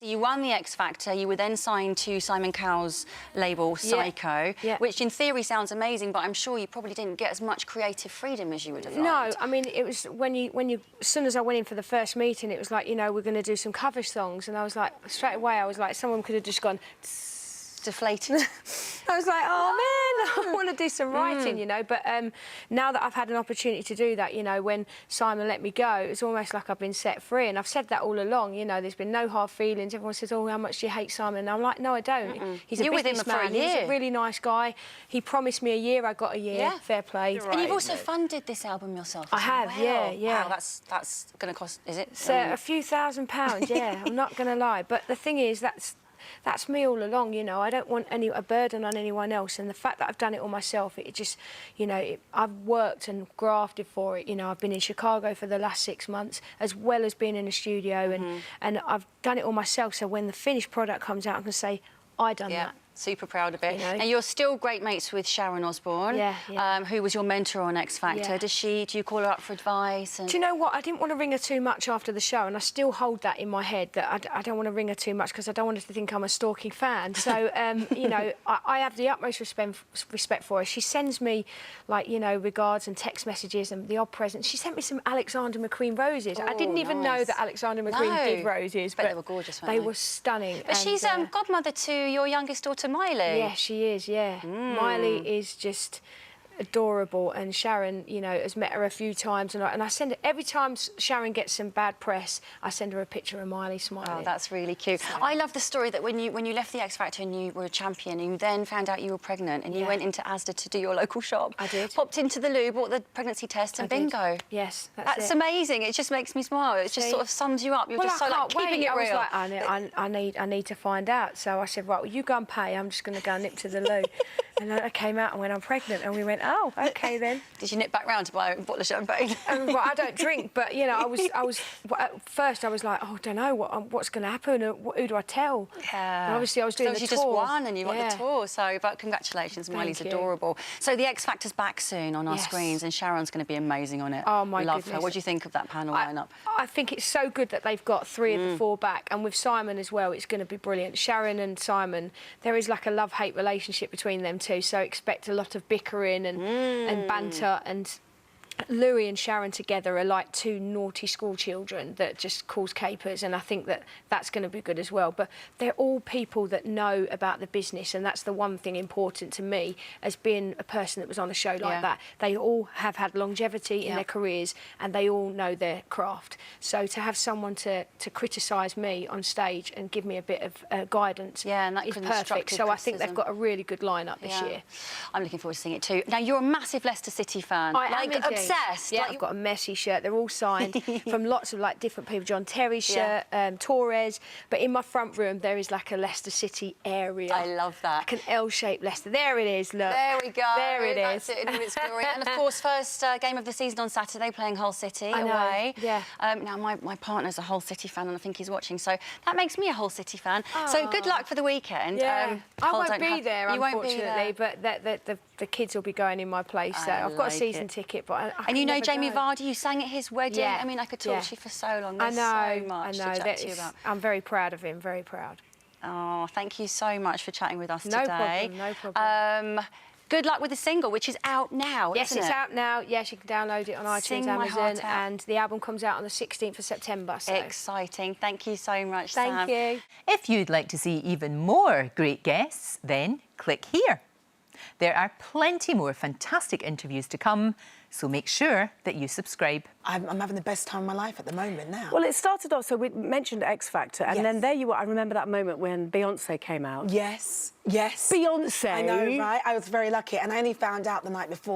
You won the X Factor, you were then signed to Simon Cowell's label, Psycho, which in theory sounds amazing, but I'm sure you probably didn't get as much creative freedom as you would have liked. No, I mean, it was when you, as soon as I went in for the first meeting, it was like, you know, we're going to do some cover songs, and I was like, straight away, I was like, someone could have just gone... Deflated. I was like, oh man, I want to do some writing, you know. But now that I've had an opportunity to do that, you know, when Simon let me go, it's almost like I've been set free. And I've said that all along, you know, there's been no hard feelings. Everyone says, oh, how much do you hate Simon? And I'm like, no, I don't. He's a businessman. He's a really nice guy. He promised me a year, I got a year. Yeah. Fair play. Right, and you've also funded this album yourself. I have, yeah. Wow, that's going to cost, is it? So a few £1,000s, yeah. I'm not going to lie. But the thing is, that's me all along, you know. I don't want a burden on anyone else, and the fact that I've done it all myself, it just, you know, I've worked and grafted for it. You know, I've been in Chicago for the last 6 months, as well as being in a studio, and I've done it all myself. So when the finished product comes out, I can say, I done that. Super proud of it. You know? And you're still great mates with Sharon Osbourne, who was your mentor on X Factor. Do you call her up for advice? And... Do you know what? I didn't want to ring her too much after the show, and I still hold that in my head, that I don't want to ring her too much because I don't want her to think I'm a stalking fan. So, you know, I have the utmost respect for her. She sends me, like, you know, regards and text messages and the odd presents. She sent me some Alexander McQueen roses. I didn't even know that Alexander McQueen did roses. But they were gorgeous, weren't they? They were stunning. But she's godmother to your youngest daughter, Miley. Yeah, she is, Miley is just adorable, and Sharon, you know, has met her a few times, and I send her, every time Sharon gets some bad press, I send her a picture of Miley smiling. Oh, that's really cute. So, I love the story that when you left the X Factor and you were a champion, and you then found out you were pregnant, and you went into Asda to do your local shop. I did. Popped into the loo, bought the pregnancy test, and bingo. Yes, that's amazing. It just makes me smile. It just sort of sums you up. You're just so like keeping it real. I was like, I need to find out. So I said, right, well, you go and pay. I'm just going to go and nip to the loo. And I came out and went, I'm pregnant, and we went, oh, OK then. Did you nip back round to buy a bottle of champagne? Well, I don't drink, but you know, I was at first I was like, oh, I don't know what's going to happen. Who do I tell? Yeah. And obviously, I was doing the tour. You just won, and you got the tour. So, but congratulations, Miley's adorable. So the X Factor's back soon on our screens, and Sharon's going to be amazing on it. Oh my goodness. Love her. What do you think of that panel lineup? I think it's so good that they've got 3 of the 4 back, and with Simon as well, it's going to be brilliant. Sharon and Simon, there is like a love-hate relationship between them two, so expect a lot of bickering and banter, and Louis and Sharon together are like 2 naughty school children that just cause capers, and I think that that's going to be good as well. But they're all people that know about the business, and that's the one thing important to me as being a person that was on a show like that. They all have had longevity in their careers, and they all know their craft. So to have someone to criticise me on stage and give me a bit of guidance and that is perfect. So I think they've got a really good lineup this year. I'm looking forward to seeing it too. Now, you're a massive Leicester City fan. I am obsessed. Yeah, I've got a Messi shirt. They're all signed from lots of like different people. John Terry's shirt, Torres. But in my front room, there is like a Leicester City area. I love that. Like an L-shaped Leicester. There it is, look. There we go. There it is. That's it in all its glory. And of course, first game of the season on Saturday, playing Hull City away. Yeah. Now, my partner's a Hull City fan, and I think he's watching, so that makes me a Hull City fan. So good luck for the weekend. Yeah. I won't be there, unfortunately, but the kids will be going in my place. So I've got a season ticket, but and you know Jamie Vardy, you sang at his wedding. Yeah. I mean, I could talk to you for so long. There's so much to chat to you about. I'm very proud of him, very proud. Oh, thank you so much for chatting with us today. No problem. Good luck with the single, which is out now, Yes, isn't it's it? out now. Yes, you can download it on iTunes, Amazon, and the album comes out on the 16th of September. So. Exciting. Thank you so much, Sam. Thank you. If you'd like to see even more great guests, then click here. There are plenty more fantastic interviews to come, so make sure that you subscribe. I'm having the best time of my life at the moment now. Well, it started off, so we mentioned X Factor, and then there you were. I remember that moment when Beyonce came out. Yes, yes. Beyonce! I know, right? I was very lucky, and I only found out the night before.